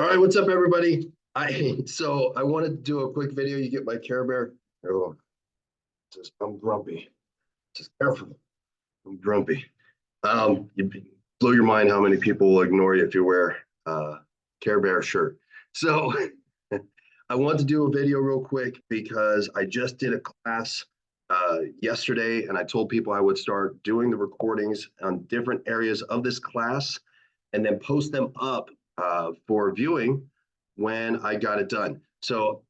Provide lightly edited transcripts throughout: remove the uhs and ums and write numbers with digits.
All right, what's up, everybody? I wanted to do a quick video. You get my Care Bear. Oh, I'm grumpy. Just careful. I'm grumpy. You blow your mind how many people will ignore you if you wear Care Bear shirt. So I want to do a video real quick because I just did a class yesterday, and I told people I would start doing the recordings on different areas of this class and then post them up for viewing when I got it done. So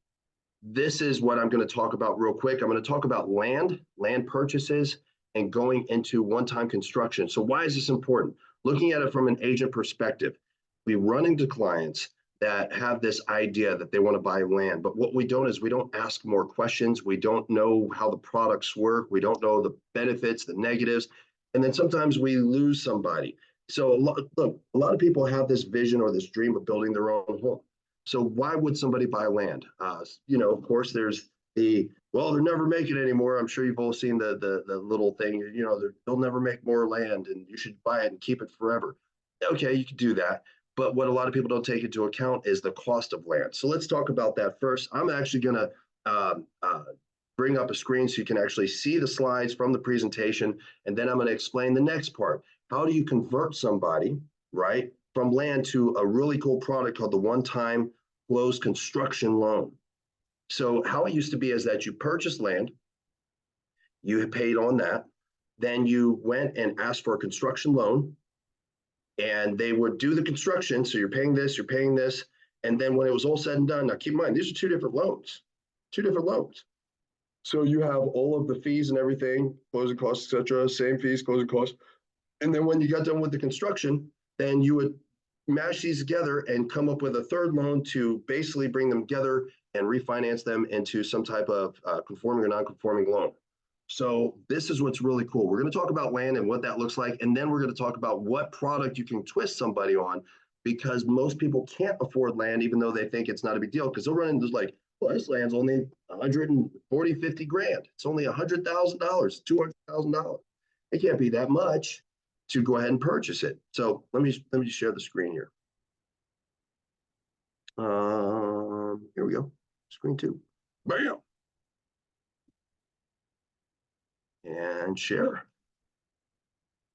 this is what I'm going to talk about real quick. I'm going to talk about land purchases, and going into one-time construction. So why is this important? Looking at it from an agent perspective, we run into clients that have this idea that they want to buy land, but what we don't is we don't ask more questions. We don't know how the products work. We don't know the benefits, the negatives, and then sometimes we lose somebody. So look, a lot of people have this vision or this dream of building their own home. So why would somebody buy land? Of course, there's well, they're never making it anymore. I'm sure you've all seen the little thing, they'll never make more land and you should buy it and keep it forever. Okay, you can do that. But what a lot of people don't take into account is the cost of land. So let's talk about that first. I'm actually going to bring up a screen so you can actually see the slides from the presentation. And then I'm going to explain the next part. How do you convert somebody, right, from land to a really cool product called the one-time closed construction loan? So how it used to be is that you purchased land, you paid on that, then you went and asked for a construction loan, and they would do the construction. So you're paying this, and then when it was all said and done, now keep in mind, these are two different loans. So you have all of the fees and everything, closing costs, etc., same fees, closing costs. And then when you got done with the construction, then you would mash these together and come up with a third loan to basically bring them together and refinance them into some type of conforming or non-conforming loan. So this is what's really cool. We're going to talk about land and what that looks like, and then we're going to talk about what product you can twist somebody on, because most people can't afford land, even though they think it's not a big deal, because they'll run into like, well, this land's only 140, 50 grand. It's only $100,000, $200,000. It can't be that much to go ahead and purchase it. So let me just share the screen here. Here we go. Screen 2. Bam. And share.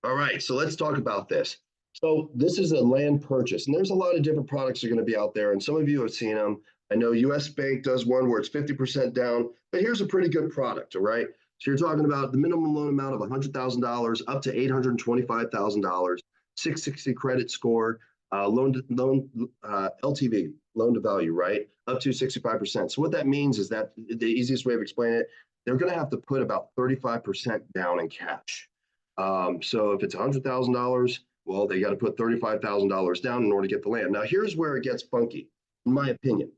All right, so let's talk about this. So this is a land purchase, and there's a lot of different products that are going to be out there, and some of you have seen them. I know US Bank does one where it's 50% down, but here's a pretty good product, all right? So you're talking about the minimum loan amount of $100,000 up to $825,000, 660 credit score, LTV, loan to value, right? Up to 65%. So what that means is that the easiest way of explaining it, they're going to have to put about 35% down in cash. So if it's $100,000, well, they got to put $35,000 down in order to get the land. Now, here's where it gets funky, in my opinion.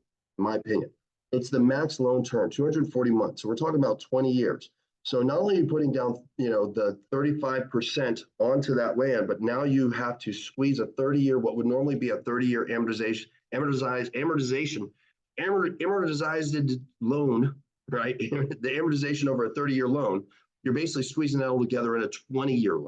It's the max loan term, 240 months. So we're talking about 20 years. So not only are you putting down, the 35% onto that land, but now you have to squeeze a 30-year, what would normally be a 30-year amortized loan, right? The amortization over a 30-year loan, you're basically squeezing that all together in a 20-year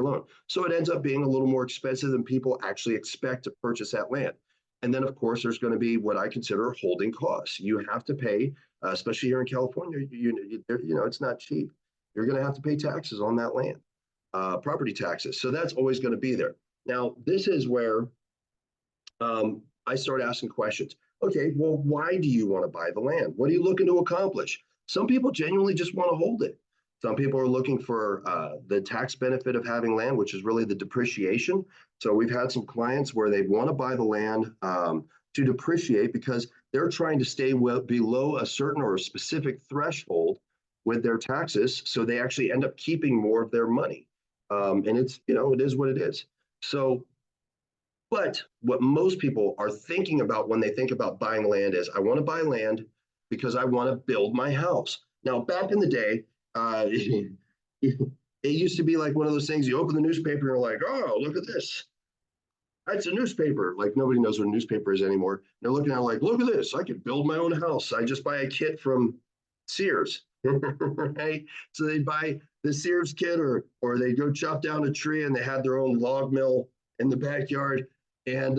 loan. So it ends up being a little more expensive than people actually expect to purchase that land. And then, of course, there's going to be what I consider holding costs. You have to pay, especially here in California, it's not cheap. You're going to have to pay taxes on that land, property taxes. So that's always going to be there. Now, this is where I start asking questions. Okay, well, why do you want to buy the land? What are you looking to accomplish? Some people genuinely just want to hold it. Some people are looking for the tax benefit of having land, which is really the depreciation. So we've had some clients where they want to buy the land to depreciate because they're trying to stay below a certain or a specific threshold with their taxes. So they actually end up keeping more of their money. And it's, it is what it is. So, but what most people are thinking about when they think about buying land is, I want to buy land because I want to build my house. Now, back in the day, it used to be like one of those things, you open the newspaper and you're like, oh, look at this. That's a newspaper. Like nobody knows what a newspaper is anymore. They're looking at it like, look at this. I could build my own house. I just buy a kit from Sears, right? So they buy the Sears kit or they go chop down a tree and they have their own log mill in the backyard. and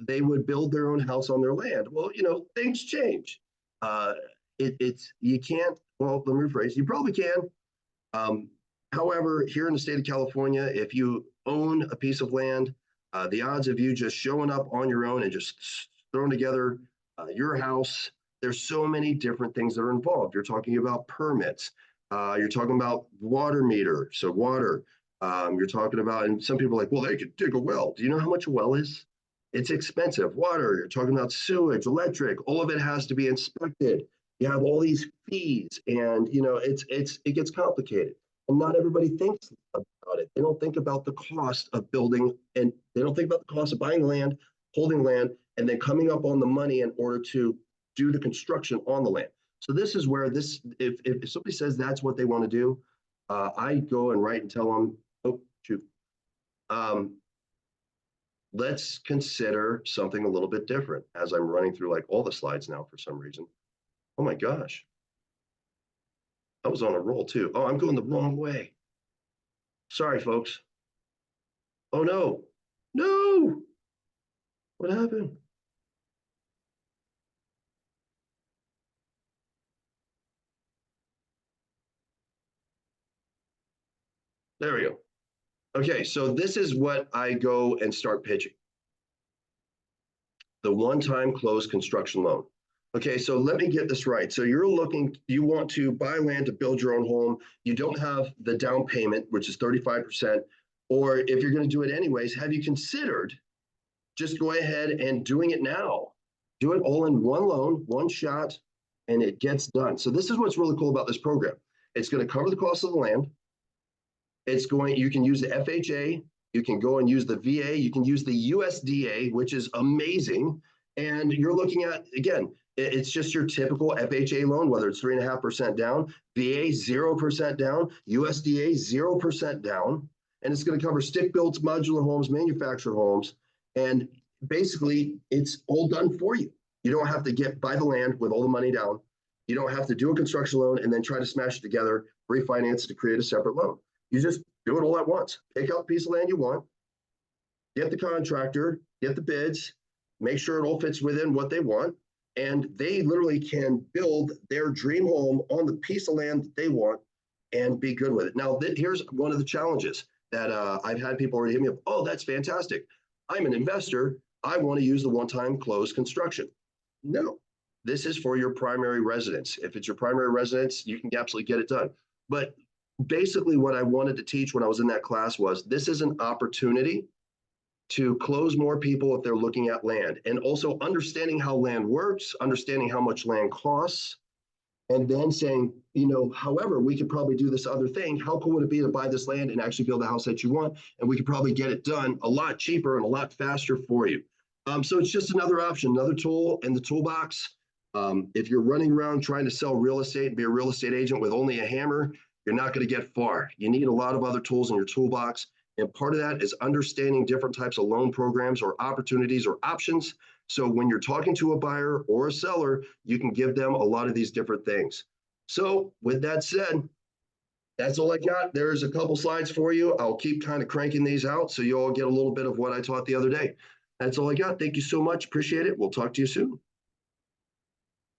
they would build their own house on their land. Well, things change. Uh, it's you can't. Well, let me rephrase. You probably can. Um, However, here in the state of California, if you own a piece of land, the odds of you just showing up on your own and just throwing together your house, there's so many different things that are involved. You're talking about permits. You're talking about water meter, so water. You're talking about, and some people are like, well, they could dig a well. Do you know how much a well is? It's expensive. Water, you're talking about sewage, electric, all of it has to be inspected. You have all these fees, and it gets complicated. And not everybody thinks about it. They don't think about the cost of building, and they don't think about the cost of buying land, holding land, and then coming up on the money in order to do the construction on the land. So this is where if somebody says that's what they want to do, I go and write and tell them, oh, shoot. Let's consider something a little bit different as I'm running through like all the slides now for some reason. Oh my gosh. I was on a roll too. Oh, I'm going the wrong way. Sorry, folks. Oh no. No. What happened? There we go. Okay, so this is what I go and start pitching. The one-time closed construction loan. Okay, so let me get this right. So you want to buy land to build your own home. You don't have the down payment, which is 35%, or if you're going to do it anyways, have you considered just go ahead and doing it now? Do it all in one loan, one shot, and it gets done. So this is what's really cool about this program. It's going to cover the cost of the land. You can use the FHA, you can go and use the VA, you can use the USDA, which is amazing. And you're looking at, again, it's just your typical FHA loan, whether it's 3.5% down, VA 0% down, USDA 0% down. And it's going to cover stick-built modular homes, manufactured homes. And basically, it's all done for you. You don't have to buy the land with all the money down. You don't have to do a construction loan and then try to smash it together, refinance to create a separate loan. You just do it all at once. Pick out the piece of land you want, get the contractor, get the bids, make sure it all fits within what they want, and they literally can build their dream home on the piece of land that they want and be good with it. Now, here's one of the challenges that I've had people already hit me up. Oh, that's fantastic. I'm an investor. I want to use the one-time closed construction. No, this is for your primary residence. If it's your primary residence, you can absolutely get it done. But basically what I wanted to teach when I was in that class was this is an opportunity to close more people if they're looking at land, and also understanding how land works, understanding how much land costs, and then saying, however, we could probably do this other thing. How cool would it be to buy this land and actually build the house that you want? And we could probably get it done a lot cheaper and a lot faster for you. So it's just another option, another tool in the toolbox. If you're running around trying to sell real estate and be a real estate agent with only a hammer, you're not going to get far. You need a lot of other tools in your toolbox. And part of that is understanding different types of loan programs or opportunities or options. So when you're talking to a buyer or a seller, you can give them a lot of these different things. So with that said, that's all I got. There's a couple slides for you. I'll keep kind of cranking these out so you all get a little bit of what I taught the other day. That's all I got. Thank you so much. Appreciate it. We'll talk to you soon.